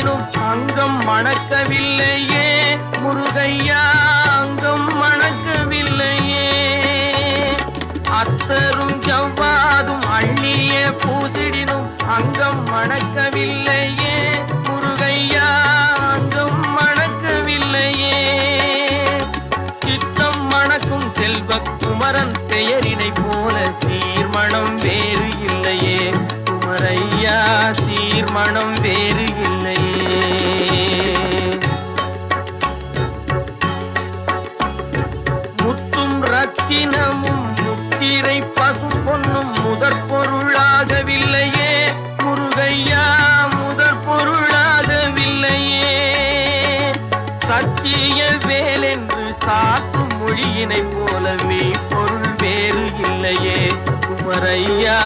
பூசிடினும் அங்கம் மணக்கவில்லையே முருகையா, அங்கம் மணக்கவில்லையே. அத்தரும் ஜவ்வாதும் அள்ளிய பூசிடினும் அங்கம் மணக்கவில்லையே முருகையா, அங்கம் மணக்கவில்லையே. சித்தம் மணக்கும் செல்வ குமரன் பெயரினை போல சீர்மணம் வேறு இல்லையே குமரையா, சீர்மணம் வேறு